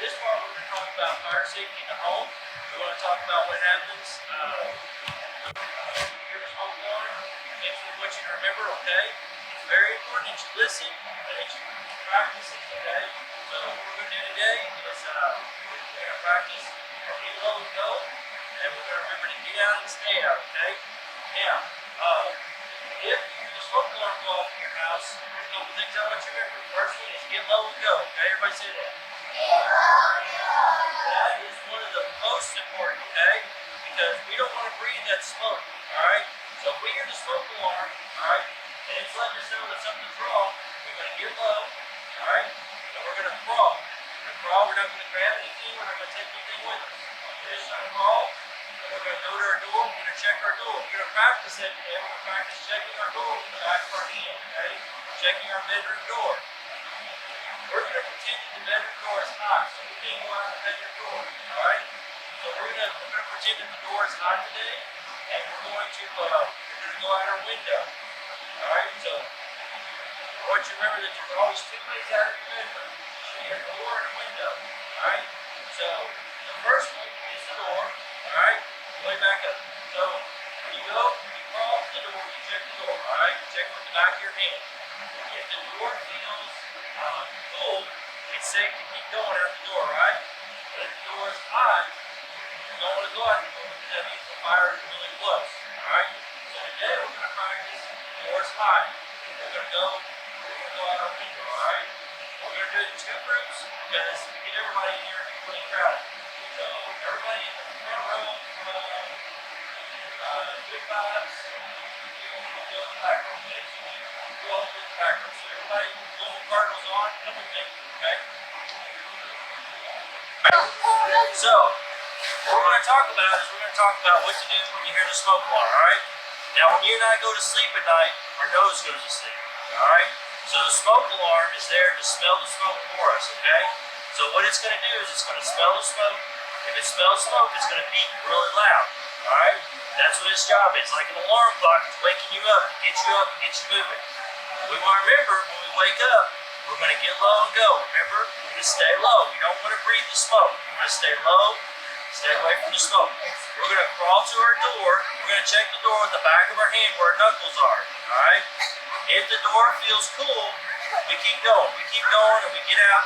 this part we're going to talk about fire safety in the home. We're going to talk about what happens here at home alarm. Basically what you remember, okay? It's very important that you listen and that you practice it, okay? So what we're going to do today is we're going to practice our get low and go, and we're going to remember to get out and stay out, okay? Now, if you hear the smoke alarm go off in your house, there's a couple things I want you to remember. First one is get low and go, okay? Everybody say that. That is one of the most important, okay? Because we don't want to breathe that smoke, alright? So if we hear the smoke alarm, alright, and it's letting us know that something's wrong, we're going to get low, alright? And we're going to crawl. We're going to crawl, we're not going to grab anything, we're not going to take anything with us. We're just going to crawl, and we're going to go to our door, we're going to check our door. We're going to practice it today, we're going to practice checking our door with the back of our hand, okay? Checking our bedroom door. We're going to pretend that the bedroom door is hot, so we can't go out the bedroom door, alright? So we're going to pretend that the door is hot today, and we're going to go out our window, alright? So I want you to remember that there's always two ways out of your bedroom. You have a door and a window, alright? So the first one is the door, alright? Way back up. So when you go, you crawl to the door, you check the door, alright? Check with the back of your hand. If the door feels cold, it's safe to keep going out the door, right? But if the door is hot, you don't want to go out the door because that means the fire is really close, alright? So today we're going to practice the door is hot. We're going to go out our window, alright? We're going to do it in two groups because we get everybody in here and really crowded. So everybody in the front row good vibes, we'll go in the back row, okay? So we'll go in the back row. So everybody, Global Cardinals on, come with me, okay? So, what we're going to talk about is we're going to talk about what to do when you hear the smoke alarm, alright? Now, when you and I go to sleep at night, our nose goes to sleep, alright? So the smoke alarm is there to smell the smoke for us, okay? So what it's going to do is it's going to smell the smoke. If it smells smoke, it's going to beep really loud, alright? That's what its job is. Like an alarm clock, it's waking you up and get you moving. We want to remember, when we wake up, we're going to get low and go. Remember, we're going to stay low. We don't want to breathe the smoke. We're going to stay low, stay away from the smoke. We're going to crawl to our door. We're going to check the door with the back of our hand where our knuckles are, alright? If the door feels cool, we keep going. We keep going and we get out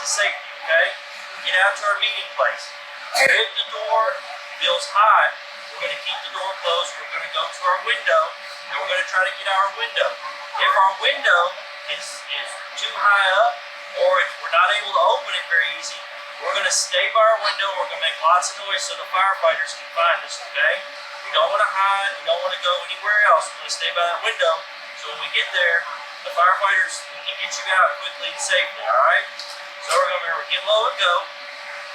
to safety, okay? We get out to our meeting place. If the door feels hot, we're going to keep the door closed. We're going to go to our window and we're going to try to get out our window. If our window is too high up or if we're not able to open it very easy, we're going to stay by our window. We're going to make lots of noise so the firefighters can find us, okay? We don't want to hide. We don't want to go anywhere else. We're going to stay by that window. So when we get there, the firefighters can get you out quickly and safely, alright? So we're going to remember, get low and go.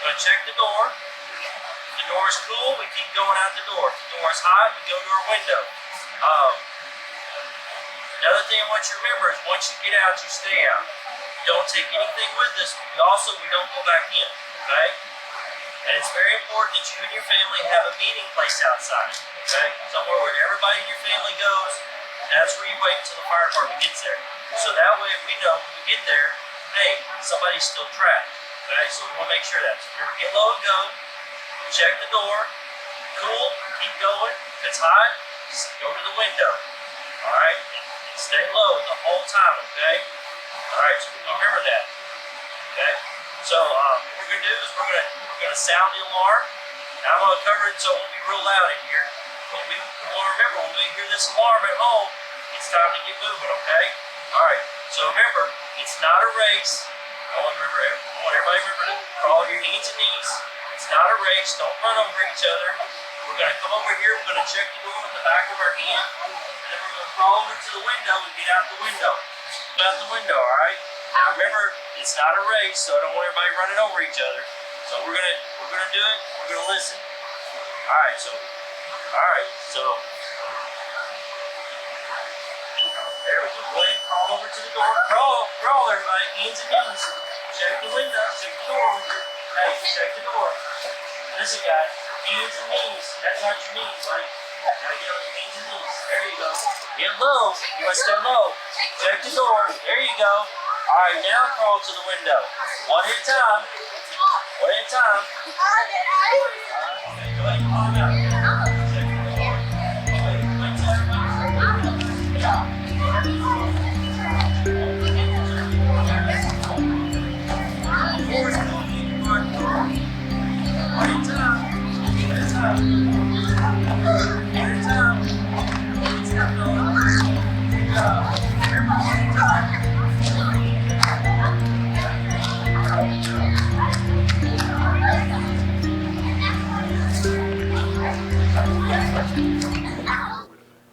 We're going to check the door. If the door is cool, we keep going out the door. If the door is hot, we go to our window. Another thing I want you to remember is once you get out, you stay out. You don't take anything with us. We don't go back in, okay? And it's very important that you and your family have a meeting place outside, okay? Somewhere where everybody in your family goes. That's where you wait until the fire department gets there. So that way we know when we get there, hey, somebody's still trapped. Okay, so we want to make sure that. So remember, get low and go. Check the door. Cool, keep going. If it's hot, go to the window. Alright? And stay low the whole time, okay? Alright, so remember that. Okay? So what we're going to do is we're going to sound the alarm. Now I'm going to cover it so it won't be real loud in here. But we want to remember, when we hear this alarm at home, it's time to get moving, okay? Alright, so remember, it's not a race. I want everybody to remember to crawl your hands and knees. It's not a race. Don't run over each other. We're going to come over here. We're going to check the door with the back of our hand. And then we're going to crawl over to the window and get out the window. Get out the window, alright? Now remember, it's not a race, so I don't want everybody running over each other. So we're gonna do it. We're gonna listen. Alright, so there we go. Go ahead and crawl over to the door. Crawl everybody, hands and knees. Check the window, check the door. Hey, check the door. Listen guys, hands and knees. That's not your knees, buddy. Gotta get on your hands and knees. There you go. Get low. You must stay low. Check the door. There you go. Alright, now crawl to the window. One at a time. One at a time. Okay, go ahead, come on out.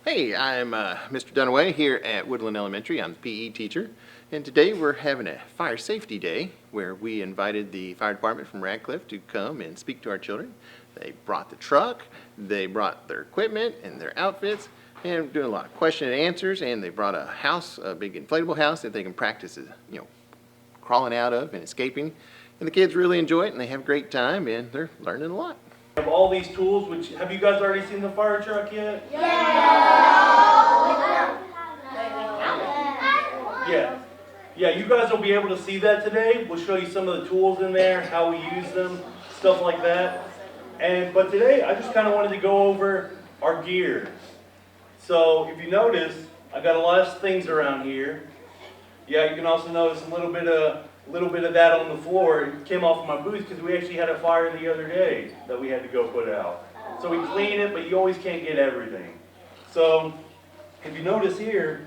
Hey, I'm Mr. Dunaway here at Woodland Elementary. I'm the PE teacher, and today we're having a fire safety day where we invited the fire department from Radcliffe to come and speak to our children. They brought the truck, they brought their equipment and their outfits, and we're doing a lot of question and answers, and they brought a house, a big inflatable house that they can practice, crawling out of and escaping. And the kids really enjoy it, and they have a great time, and they're learning a lot. Have all these tools, which have you guys already seen the fire truck yet? Yeah, you guys will be able to see that today. We'll show you some of the tools in there, how we use them, stuff like that. But today I just kind of wanted to go over our gear. So if you notice, I got a lot of things around here. Yeah, you can also notice a little bit of that on the floor. It came off of my boots because we actually had a fire the other day that we had to go put out. So we clean it, but you always can't get everything. So if you notice here,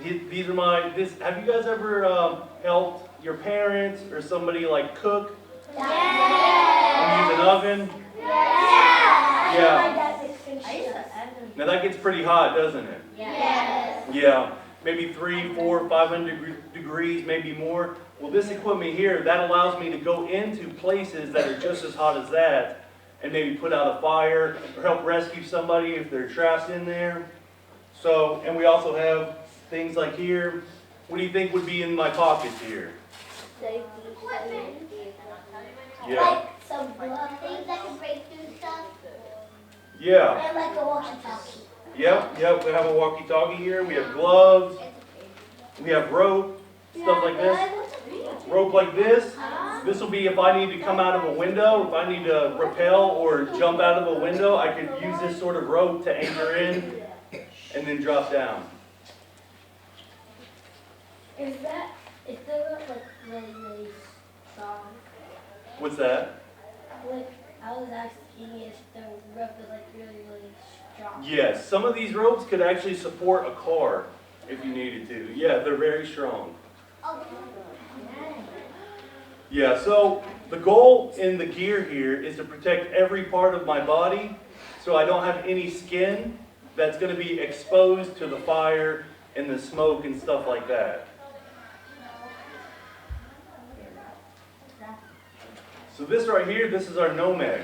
these are have you guys ever helped your parents or somebody like cook? Yeah. Use an oven? Yeah. Now that gets pretty hot, doesn't it? Yes. Yeah. Maybe 300, 400, 500 degrees, maybe more. Well, this equipment here, that allows me to go into places that are just as hot as that and maybe put out a fire or help rescue somebody if they're trapped in there. So, and we also have things like here. What do you think would be in my pockets here? Safety. Yeah. Like some glove things that can break through stuff. Yeah. And like a walkie-talkie. Yep, we have a walkie-talkie here. We have gloves. We have rope, stuff like this. Rope like this. This will be if I need to come out of a window, if I need to rappel or jump out of a window, I could use this sort of rope to anchor in and then drop down. Is the rope like really strong? What's that? Like, I was asking if the rope is like really strong. Yes, some of these ropes could actually support a car if you needed to. Yeah, they're very strong. Yeah, so the goal in the gear here is to protect every part of my body so I don't have any skin that's going to be exposed to the fire and the smoke and stuff like that. So this right here, this is our Nomex.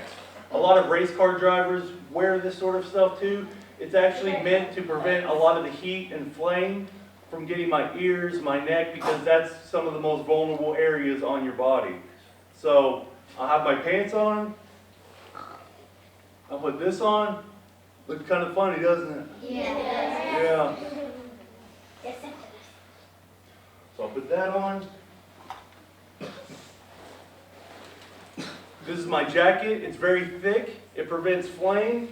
A lot of race car drivers wear this sort of stuff too. It's actually meant to prevent a lot of the heat and flame from getting my ears, my neck, because that's some of the most vulnerable areas on your body. So I'll have my pants on. I'll put this on. Looks kind of funny, doesn't it? Yeah. So I'll put that on. This is my jacket. It's very thick. It prevents flame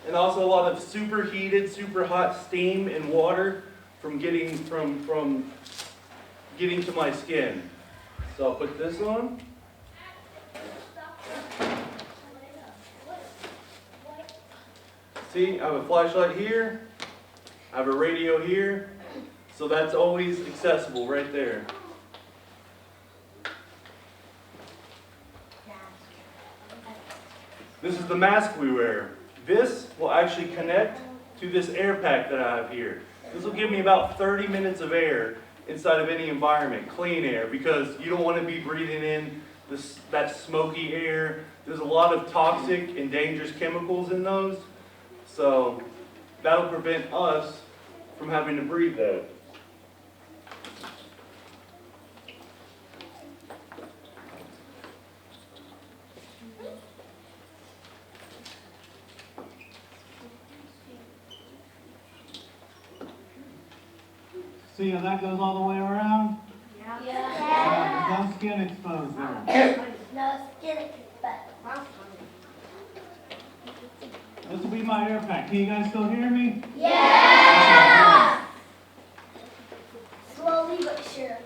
and also a lot of superheated, super hot steam and water from getting getting to my skin. So I'll put this on. See, I have a flashlight here. I have a radio here. So that's always accessible right there. This is the mask we wear. This will actually connect to this air pack that I have here. This will give me about 30 minutes of air inside of any environment, clean air, because you don't want to be breathing in that smoky air. There's a lot of toxic and dangerous chemicals in those, so that'll prevent us from having to breathe that. See how that goes all the way around? Yeah. No skin exposed there. No, skin it, but. This will be my air pack. Can you guys still hear me? Yeah! Slowly but surely.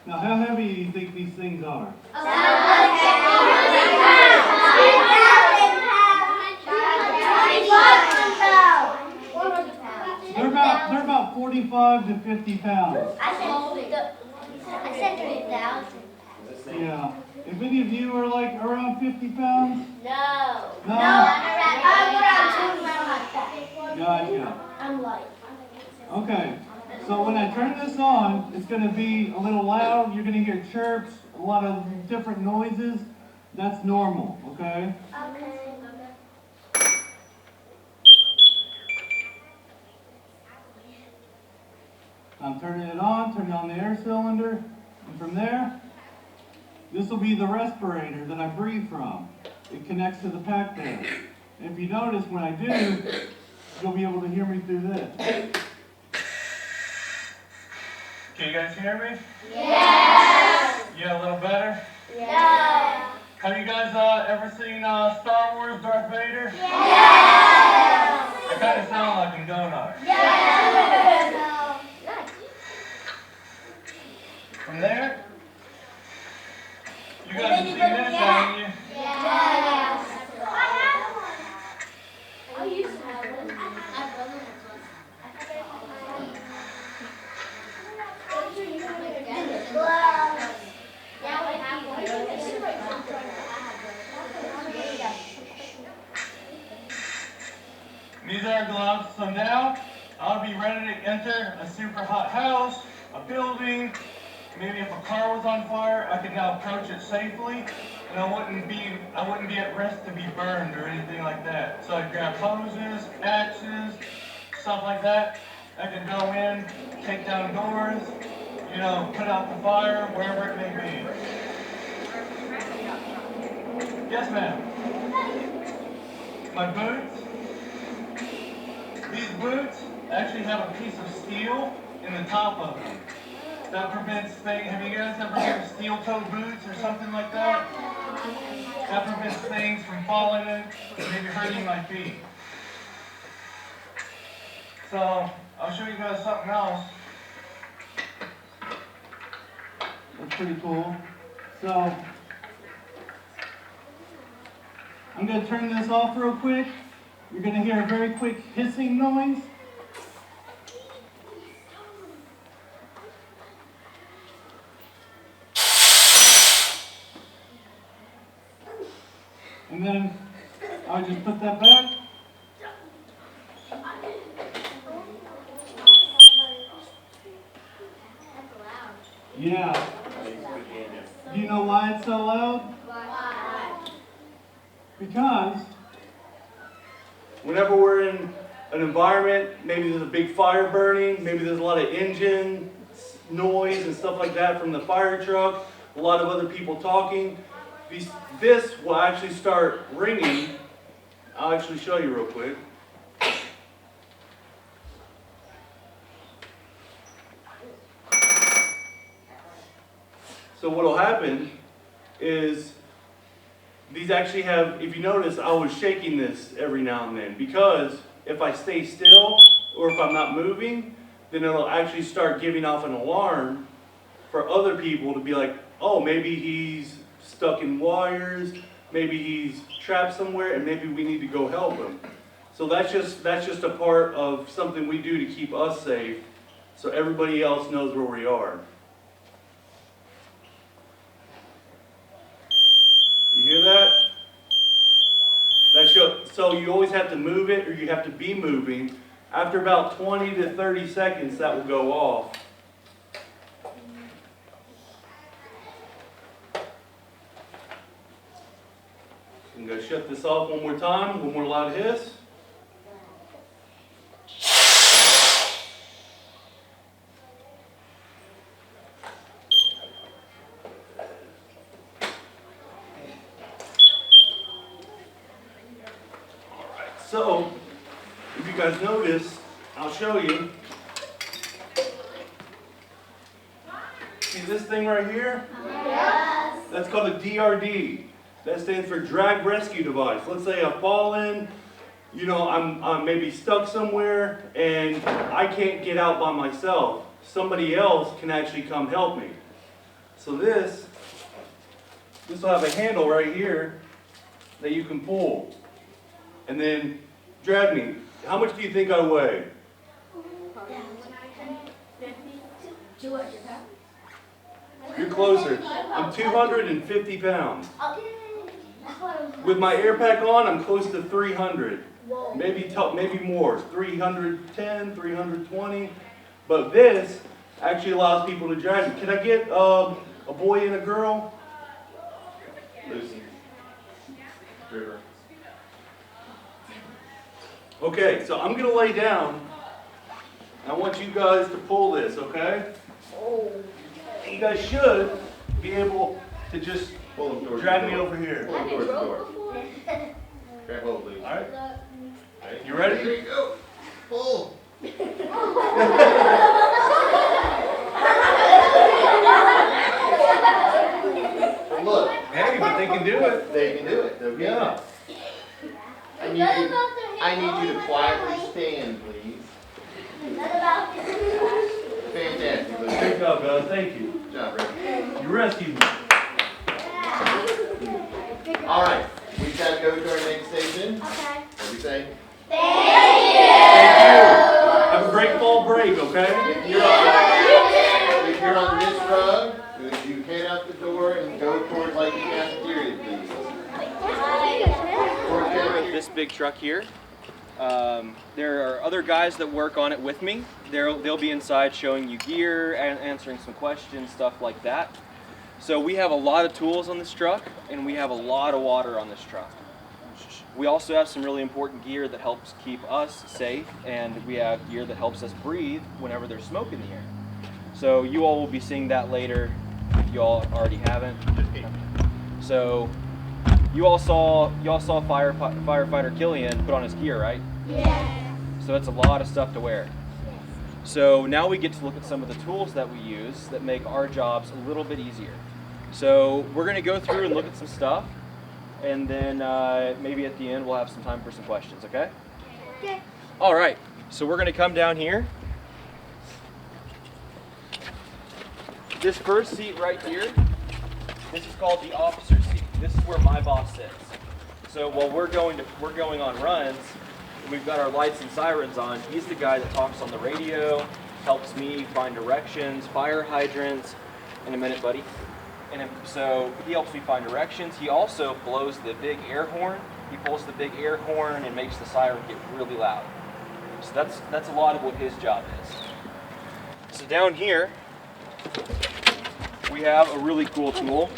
Now, how heavy do you think these things are? They're about 45 to 50 pounds. I said 3,000. Yeah. If any of you are like around 50 pounds? No. No? I'm around 2 pounds. Gotcha. I'm light. Okay. So when I turn this on, it's going to be a little loud. You're going to hear chirps, a lot of different noises. That's normal, okay? Okay. I'm turning it on the air cylinder, and from there, this will be the respirator that I breathe from. It connects to the pack there. And if you notice, when I do, you'll be able to hear me through this. Can you guys hear me? Yes. Yeah, a little better? Yeah. Have you guys ever seen Star Wars, Darth Vader? Yeah. I kind of sound like him, don't I? Yeah. From there, you guys have seen this, haven't you? Yeah. I have one. I used to have one. My brother has one. Yeah, we have one. These are gloves. So now, I'll be ready to enter a super hot house, a building. Maybe if a car was on fire, I could now approach it safely, and I wouldn't be at risk to be burned or anything like that. So I'd grab hoses, axes, stuff like that. I could go in, take down doors, you know, put out the fire, wherever it may be. Yes, ma'am. My boots. These boots actually have a piece of steel in the top of them. That prevents things. Have you guys ever heard of steel-toed boots or something like that? That prevents things from falling in, maybe hurting my feet. So I'll show you guys something else. That's pretty cool. So I'm going to turn this off real quick. You're going to hear a very quick hissing noise. And then I'll just put that back. Yeah. Do you know why it's so loud? Why? Because Whenever we're in an environment, maybe there's a big fire burning, maybe there's a lot of engine noise and stuff like that from the fire truck, a lot of other people talking, this will actually start ringing. I'll actually show you real quick. So what will happen is these actually have, if you notice, I was shaking this every now and then, because if I stay still or if I'm not moving, then it'll actually start giving off an alarm for other people to be like, oh, maybe he's stuck in wires, maybe he's trapped somewhere, and maybe we need to go help him. So that's just a part of something we do to keep us safe, so everybody else knows where we are. You hear that? So you always have to move it, or you have to be moving. After about 20 to 30 seconds, that will go off. I'm going to shut this off one more time, one more loud hiss. So, if you guys notice, I'll show you. See this thing right here? Yes. That's called a DRD. That stands for Drag Rescue Device. Let's say I've fallen, you know, I'm maybe stuck somewhere and I can't get out by myself. Somebody else can actually come help me. So this will have a handle right here that you can pull. And then drag me. How much do you think I weigh? 200 pounds. You're closer. I'm 250 pounds. With my air pack on, I'm close to 300. Maybe more, 310, 320. But this actually allows people to drag me. Can I get a boy and a girl? Lucy. River. Okay, so I'm going to lay down. I want you guys to pull this, okay? You guys should be able to just Pull them towards drag the me door. over here. Pull them towards the door. Grab hold, please. All right? You ready? Here you go. Pull. Look, Hey, but they can do it. they can do it. Okay. Yeah. I need you to quietly stand, please. Fantastic. Lucy. Good job, guys. Thank you. Good job, Rick. You rescued me. All right, we've got to go to our next station. Okay. What do we say? Thank you. Have a great fall break, okay? If you're on this rug, would you head out the door and go towards like the cafeteria, please? Towards cafeteria. This big truck here. There are other guys that work on it with me. They'll be inside showing you gear and answering some questions, stuff like that. So we have a lot of tools on this truck, and we have a lot of water on this truck. We also have some really important gear that helps keep us safe, and we have gear that helps us breathe whenever there's smoke in the air. So you all will be seeing that later if you all already haven't. So you all saw firefighter Killian put on his gear, right? Yeah. So that's a lot of stuff to wear. So now we get to look at some of the tools that we use that make our jobs a little bit easier. So we're going to go through and look at some stuff, and then maybe at the end we'll have some time for some questions, okay? Okay. All right, so we're going to come down here. This first seat right here, this is called the officer's seat. This is where my boss sits. So while we're going on runs, we've got our lights and sirens on. He's the guy that talks on the radio, helps me find directions, fire hydrants. In a minute, buddy. So he helps me find directions. He also blows the big air horn. He pulls the big air horn and makes the siren get really loud. So that's a lot of what his job is. So down here, we have a really cool tool.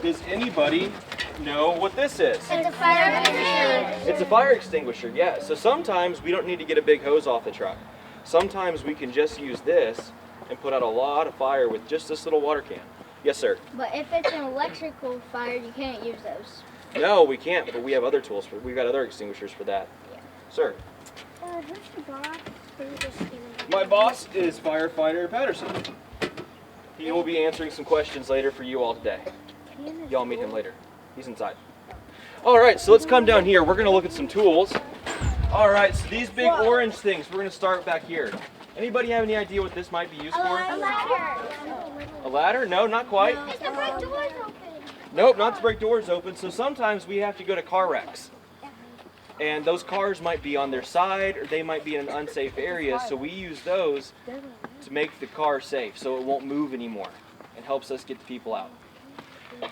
Does anybody know what this is? It's a fire extinguisher. It's a fire extinguisher, yeah. So sometimes we don't need to get a big hose off the truck. Sometimes we can just use this and put out a lot of fire with just this little water can. Yes, sir. But if it's an electrical fire, you can't use those. No, we can't, but we have other tools. We've got other extinguishers for that. Yeah. Sir. Who's the boss? Or you just giving My boss is firefighter Patterson. He will be answering some questions later for you all today. Y'all meet him later. He's inside. All right, so let's come down here. We're going to look at some tools. All right, so these big orange things, we're going to start back here. Anybody have any idea what this might be used for? a ladder. A ladder? No, not quite. It's to break doors open. Nope, not to break doors open. So sometimes we have to go to car wrecks. And those cars might be on their side or they might be in an unsafe area. So we use those to make the car safe so it won't move anymore. It helps us get the people out.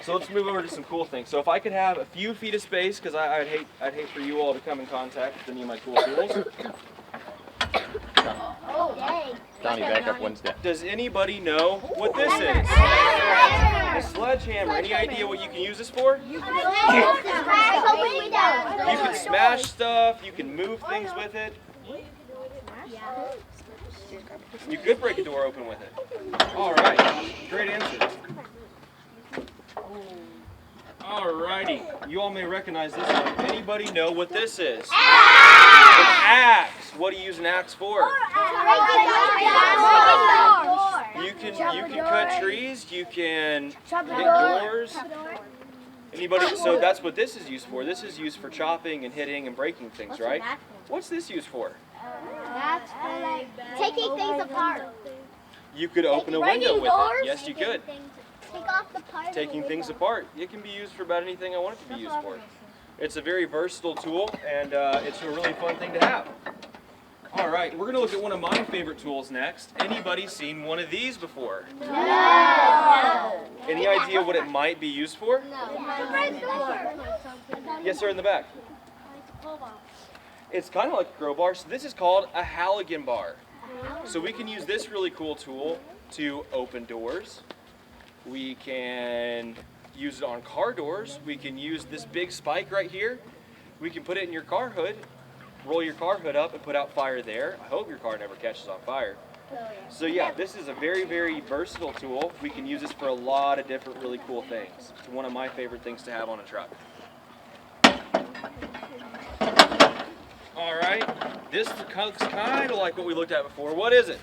So let's move over to some cool things. So if I could have a few feet of space, because I'd hate for you all to come in contact with any of my cool tools. Oh, dang. Donnie, back up one step. Does anybody know what this is? A sledgehammer. Any idea what you can use this for? You can smash stuff. You can move things with it. You could break a door open with it. All right. Great answer. Alrighty, you all may recognize this one. Anybody know what this is? An axe. What do you use an axe for? You can cut trees. You can hit doors. Anybody? So that's what this is used for. This is used for chopping and hitting and breaking things, right? What's this used for? That's for like taking things apart. You could open a window with doors? it. Yes, you could. Take off the part of the Taking things window. apart. It can be used for about anything I want it to be used for. It's a very versatile tool, and it's a really fun thing to have. All right, we're going to look at one of my favorite tools next. Anybody seen one of these before? No. Any idea what it might be used for? Yes, sir, in the back. It's kind of like a crowbar. So this is called a Halligan bar. So we can use this really cool tool to open doors. We can use it on car doors. We can use this big spike right here. We can put it in your car hood, roll your car hood up and put out fire there. I hope your car never catches on fire. So yeah, this is a very, very versatile tool. We can use this for a lot of different really cool things. It's one of my favorite things to have on a truck. All right, this looks kind of like what we looked at before. What is it?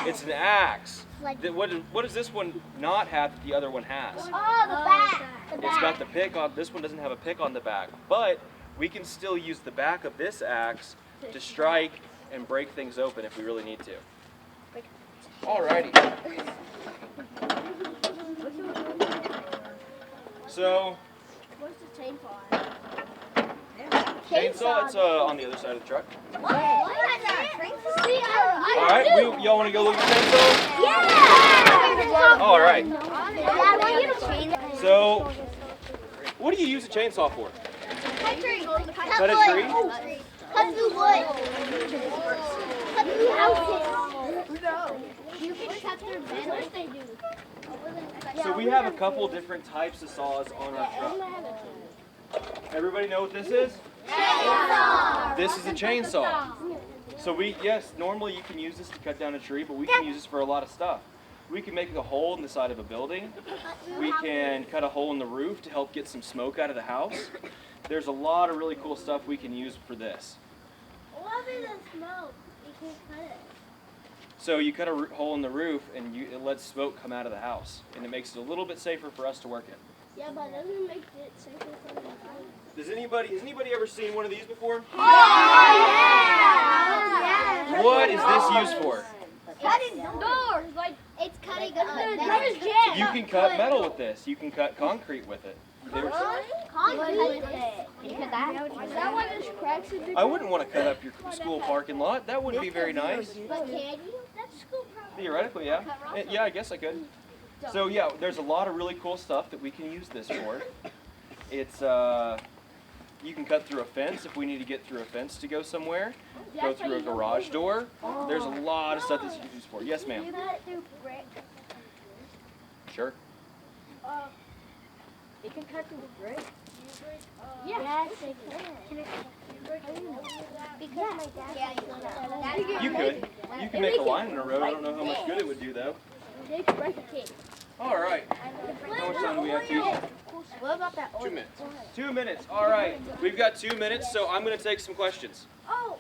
It's an axe. What does this one not have that the other one has? Oh, the back. It's got the pick on. This one doesn't have a pick on the back, but we can still use the back of this axe to strike and break things open if we really need to. Alrighty. Where's So, the chainsaw? chainsaw, it's on the other side of the truck. What? Alright, y'all want to go look at the chainsaw? Yeah! Alright. Yeah, I want you to change it. So, what do you use a chainsaw for? Cut a tree? Cut through wood. Cut through houses. You can cut through metal. So we have a couple different types of saws on our truck. Everybody know what this is? Chainsaw. This is a chainsaw. So yes, normally you can use this to cut down a tree, but we can use this for a lot of stuff. We can make a hole in the side of a building. We can cut a hole in the roof to help get some smoke out of the house. There's a lot of really cool stuff we can use for this. What is the smoke? You can't cut it. So you cut a hole in the roof and it lets smoke come out of the house, and it makes it a little bit safer for us to work in. Yeah, but doesn't it make it safer for the house? Has anybody ever seen one of these before? Yeah. What is this used for? Cutting doors. Like it's cutting metal. You can cut metal with this. You can cut concrete with it. Concrete with it. Because that one is cracks in the I wouldn't want to cut up your school parking lot. That wouldn't be very nice. But can you? That's school property. Theoretically, yeah. Yeah, I guess I could. So yeah, there's a lot of really cool stuff that we can use this for. It's you can cut through a fence if we need to get through a fence to go somewhere. Go through a garage door. There's a lot of stuff that's used for. Yes, ma'am. You cut it through brick. Sure. You can cut through the brick. Yes, it can. Because my dad. You could. You can make a line in a road. I don't know how much good it would do though. All right. How much time do we have, Teach? What about that? 2 minutes. 2 minutes. All right. We've got 2 minutes, so I'm going to take some questions. Oh.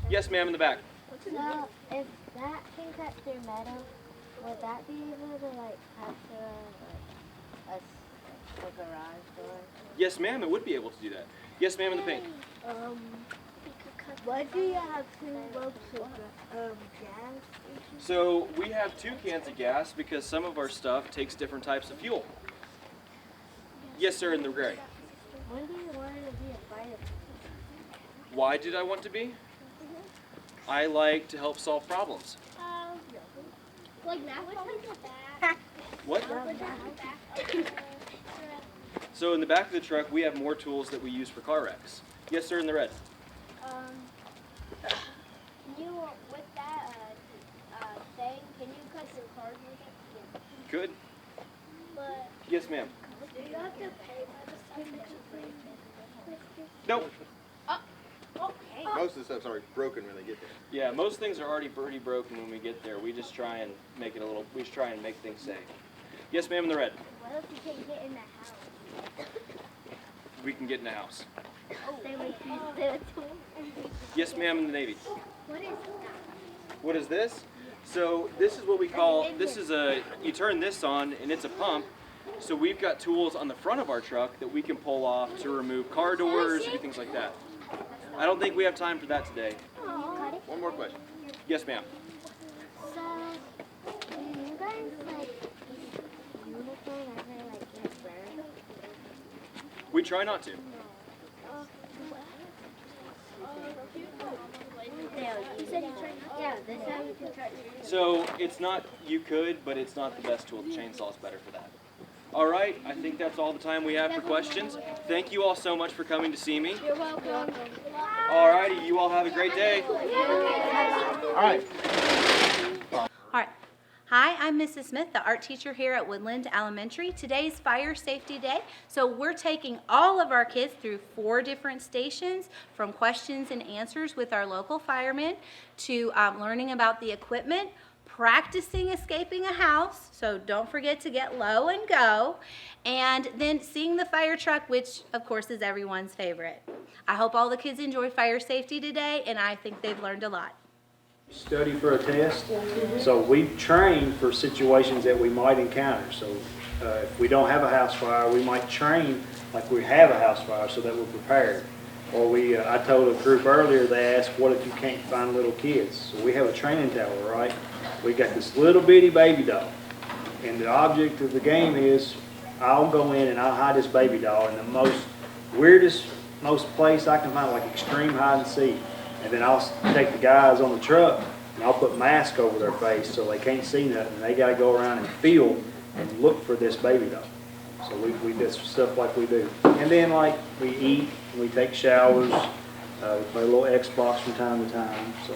Yes, ma'am, in the back. So, if that can cut through metal, would that be able to, like, cut through, a garage door? Yes, ma'am, it would be able to do that. Yes, ma'am, in the pink. Why do you have 2 ropes of gas? So we have 2 cans of gas because some of our stuff takes different types of fuel. Yes, sir, in the gray. When do you want to be a fighter? Why did I want to be? I like to help solve problems. Like math. What? So in the back of the truck, we have more tools that we use for car wrecks. Yes, sir, in the red. With that thing, can you cut some cars with it? Good. But Yes, ma'am. do you have to pay by the time that you bring it? Nope. Okay. Most of the stuff's already broken when they get there. Yeah, most things are already pretty broken when we get there. We just try and make it we just try and make things safe. Yes, ma'am, in the red. What if you can get in the house? We can get in the house. Then we can do it. Yes, ma'am, in the navy. What is that? What is this? So this is what we call, you turn this on and it's a pump. So we've got tools on the front of our truck that we can pull off to remove car doors and things like that. I don't think we have time for that today. One more question. Yes, ma'am. So, do you guys like uniform ever like get burned? We try not to. Yeah, this how you can try. So it's not, you could, but it's not the best tool. The chainsaw is better for that. All right, I think that's all the time we have for questions. Thank you all so much for coming to see me. You're welcome. All righty, you all have a great day. All right. All right. Hi, I'm Mrs. Smith, the art teacher here at Woodland Elementary. Today's Fire Safety Day, so we're taking all of our kids through 4 different stations, from questions and answers with our local firemen to learning about the equipment, practicing escaping a house, so don't forget to get low and go, and then seeing the fire truck, which of course is everyone's favorite. I hope all the kids enjoy fire safety today, and I think they've learned a lot. Study for a test, so we train for situations that we might encounter. So if we don't have a house fire, we might train like we have a house fire so that we're prepared. Or I told a group earlier, they asked, what if you can't find little kids? So we have a training tower, right? We got this little bitty baby doll, and the object of the game is I'll go in and I'll hide this baby doll in the most weirdest, most place I can find, like extreme hide and seek. And then I'll take the guys on the truck and I'll put masks over their face so they can't see nothing. They got to go around and feel and look for this baby doll. So we do stuff like we do. And then like we eat, we take showers, we play a little Xbox from time to time. So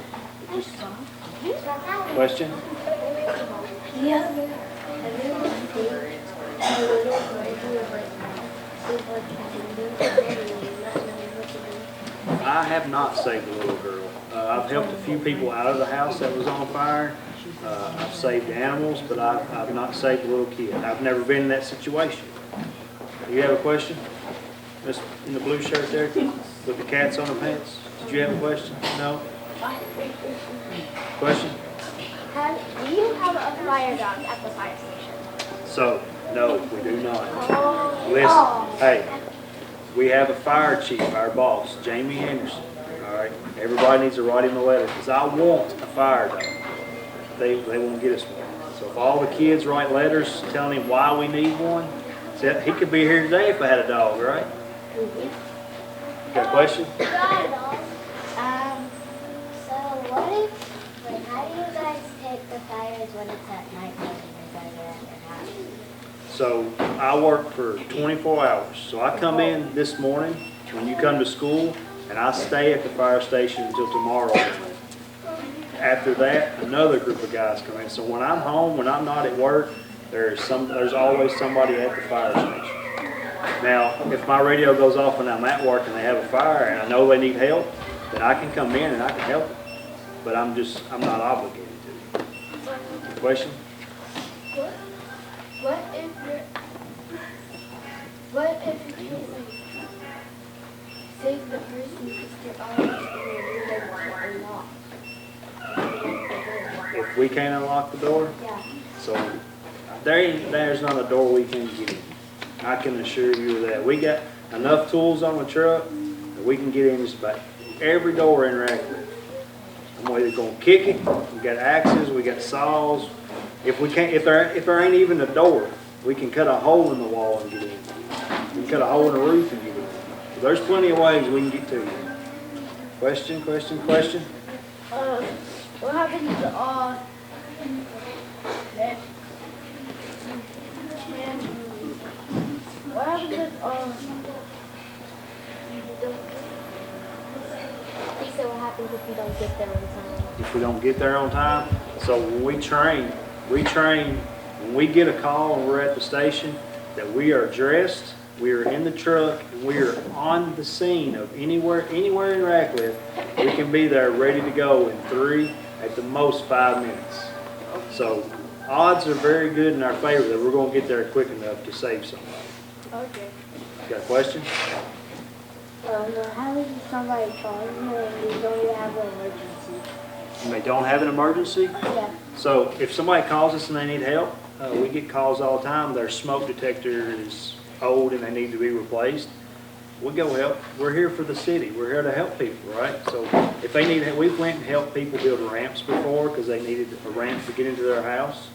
just question? I have not saved a little girl. I've helped a few people out of the house that was on fire. I've saved animals, but I've not saved a little kid. I've never been in that situation. Do you have a question? Miss in the blue shirt there with the cats on her pants. Did you have a question? No? Question? Do you have a fire dog at the fire station? So, no, we do not. Listen, hey, we have a fire chief, our boss, Jamie Henderson. All right, everybody needs to write him a letter because I want a fire dog. They won't get us one. So if all the kids write letters telling him why we need one, see, he could be here today if I had a dog, right? Got a question? So what if, like, how do you guys take the fires when it's at night and you're going to get at your house? So I work for 24 hours. So I come in this morning when you come to school, and I stay at the fire station until tomorrow morning. After that, another group of guys come in. So when I'm home, when I'm not at work, there's always somebody at the fire station. Now, if my radio goes off when I'm at work and they have a fire and I know they need help, then I can come in and I can help them. But I'm not obligated to. Question? What if you can't like save the person because they're already unlocked? If we can't unlock the door? Yeah. So there's not a door we can get in. I can assure you of that. We got enough tools on the truck that we can get in just about every door in Radcliffe. I'm either going to kick it, we got axes, we got saws. If there ain't even a door, we can cut a hole in the wall and get in. We can cut a hole in the roof and get in. So there's plenty of ways we can get to you. Question? What happens what happens He said what happens if we don't get there on time? If we don't get there on time, so when we train, when we get a call and we're at the station, that we are dressed, we are in the truck, and we are on the scene of anywhere in Radcliffe, we can be there ready to go in 3, at the most 5 minutes. So odds are very good in our favor that we're going to get there quick enough to save somebody. Okay. Got a question? How does somebody call you and you don't even have an emergency? and they don't have an emergency. Yeah. So if somebody calls us and they need help, we get calls all the time. Their smoke detector is old and they need to be replaced. We go help. We're here for the city. We're here to help people, right? So if they need, we've went and helped people build ramps before because they needed a ramp to get into their house.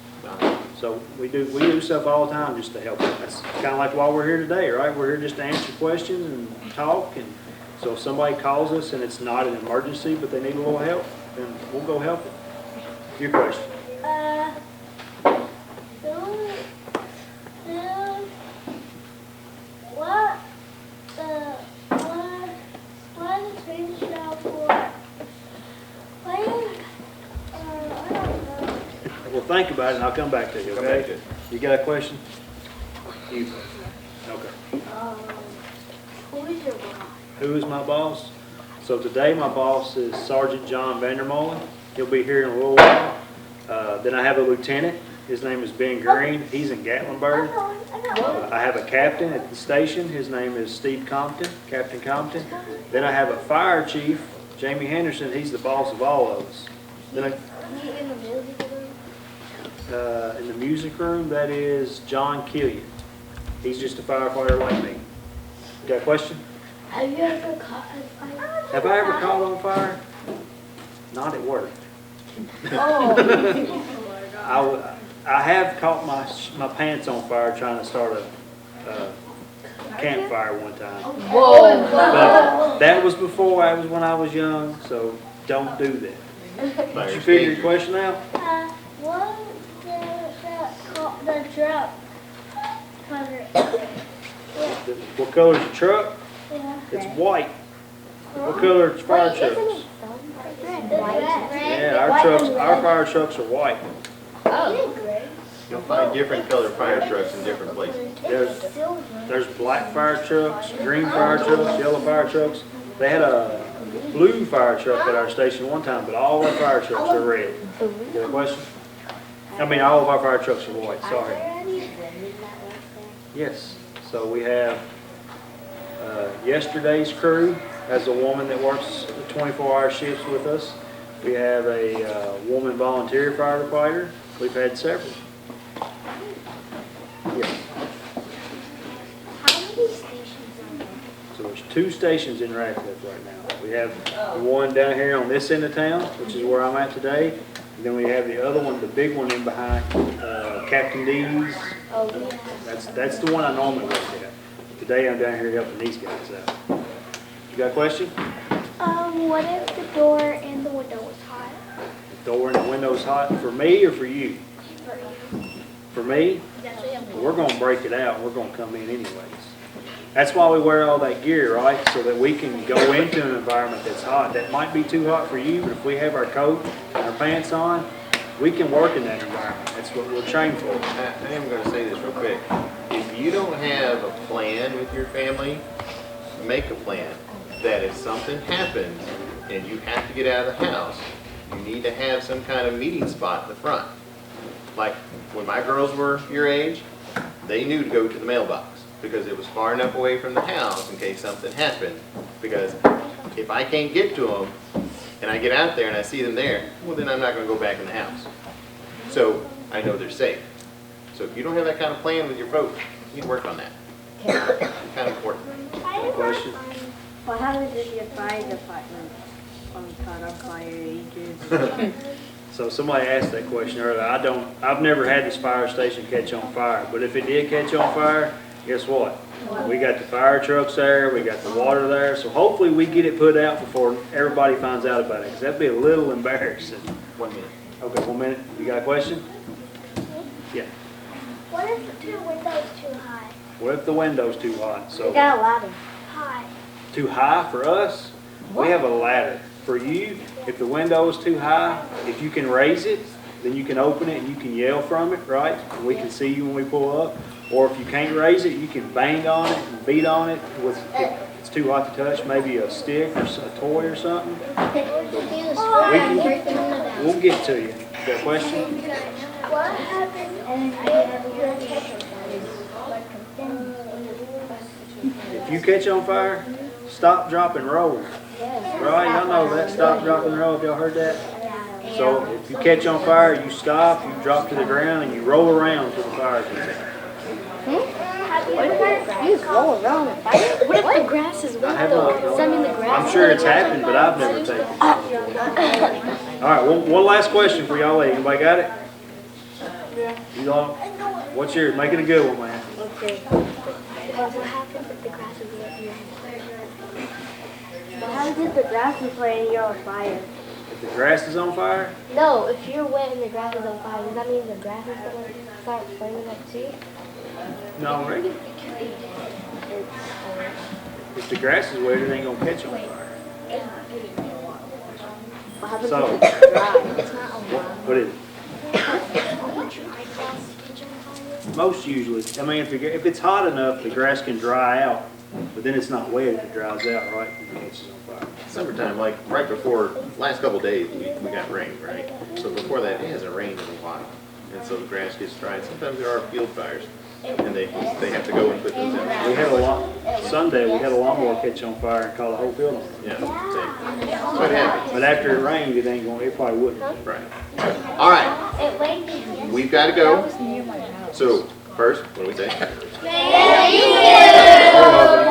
So we do stuff all the time just to help them. That's kind of like why we're here today, right? We're here just to answer questions and talk. And so if somebody calls us and it's not an emergency, but they need a little help, then we'll go help them. Your question. What is Spanish now for playing? I don't know. Well, think about it and I'll come back to you, Come back okay? to it. You got a question? You. Okay. Who is your boss? Who is my boss? So today my boss is Sergeant John Vandermolen. He'll be here in a little while. Then I have a lieutenant. His name is Ben Green. He's in Gatlinburg. I have a captain at the station. His name is Steve Compton, Captain Compton. Then I have a fire chief, Jamie Henderson. He's the boss of all of us. Then in the music room, that is John Killian. He's just a firefighter like me. You got a question? Have you ever caught a fire? Have I ever caught on fire? Not at work. I have caught my pants on fire trying to start a campfire one time. Whoa. But that was before, that was when I was young, so don't do that. Did you figure your question out? What the truck color? What color is the truck? Yeah. It's white. What color is fire trucks? Yeah, our fire trucks are white. You'll find different color fire trucks in different places. There's black fire trucks, green fire trucks, yellow fire trucks. They had a blue fire truck at our station one time, but all our fire trucks are red. You got a question? I mean, all of our fire trucks are white, sorry. Yes, so we have yesterday's crew has a woman that works 24-hour shifts with us. We have a woman volunteer firefighter. We've had several. Yes. How many stations are there? So there's 2 stations in Radcliffe right now. We have the one down here on this end of town, which is where I'm at today. And then we have the other one, the big one in behind, Captain D's. That's the one I normally work at. Today I'm down here helping these guys out. You got a question? What if the door and the window was hot? The door and the window's hot for me or for you? For me? We're going to break it out. We're going to come in anyways. That's why we wear all that gear, right? So that we can go into an environment that's hot. That might be too hot for you, but if we have our coat and our pants on, we can work in that environment. That's what we're trained for. I am going to say this real quick. If you don't have a plan with your family, make a plan that if something happens and you have to get out of the house, you need to have some kind of meeting spot in the front. Like when my girls were your age, they knew to go to the mailbox because it was far enough away from the house in case something happened. Because if I can't get to them and I get out there and I see them there, well then I'm not going to go back in the house. So I know they're safe. So if you don't have that kind of plan with your folks, you need to work on that. It's kind of important. Question? What happens if your fire department caught on fire ages? So somebody asked that question earlier. I've never had this fire station catch on fire, but if it did catch on fire, guess what? We got the fire trucks there, we got the water there, so hopefully we get it put out before everybody finds out about it, because that'd be a little embarrassing. 1 minute. Okay, 1 minute. You got a question? Yeah. What if the window's too high? What if the window's too hot? So We got a ladder. High. too high for us? We have a ladder. For you, if the window is too high, if you can raise it, then you can open it and you can yell from it, right? And we can see you when we pull up. Or if you can't raise it, you can bang on it and beat on it with, if it's too hot to touch, maybe a stick or a toy or something. We'll get to you. Got a question? What happens If you catch on fire, stop, drop, and roll. Right? Y'all know that. Stop, drop, and roll. Have y'all heard that? So if you catch on fire, you stop, you drop to the ground, and you roll around till the fire goes out. You just roll around and fire? What if the grass is wet have though? not. Does that mean the grass? I'm sure it's happened, but I've never taken it. All right, one last question for y'all. Anybody got it? Yeah. You all? What's yours? Make it a good one, man. Okay. What happens if the grass is wet? What happens if the grass is wet and you're on fire? If the grass is on fire, No, if you're wet and the grass is on fire, does that mean the grass is gonna start flaming up too? no, right? If the grass is wet, it ain't gonna catch on fire. What happens So, if it's dry? what is it? Most usually. I mean, if it's hot enough, the grass can dry out, but then it's not wet if it dries out, right? It catches on fire. Summertime, like right before, last couple of days, we got rain, right? So before that, it hasn't rained in a while. And so the grass gets dry. Sometimes there are field fires, and they have to go and put those out. We had Sunday, we had a lawnmower catch on fire and call the whole building. Yeah, same. That's what happens. But after it rained, it probably wouldn't. Right. All right, It rained. we've got to go. So first, what do we say? Thank you.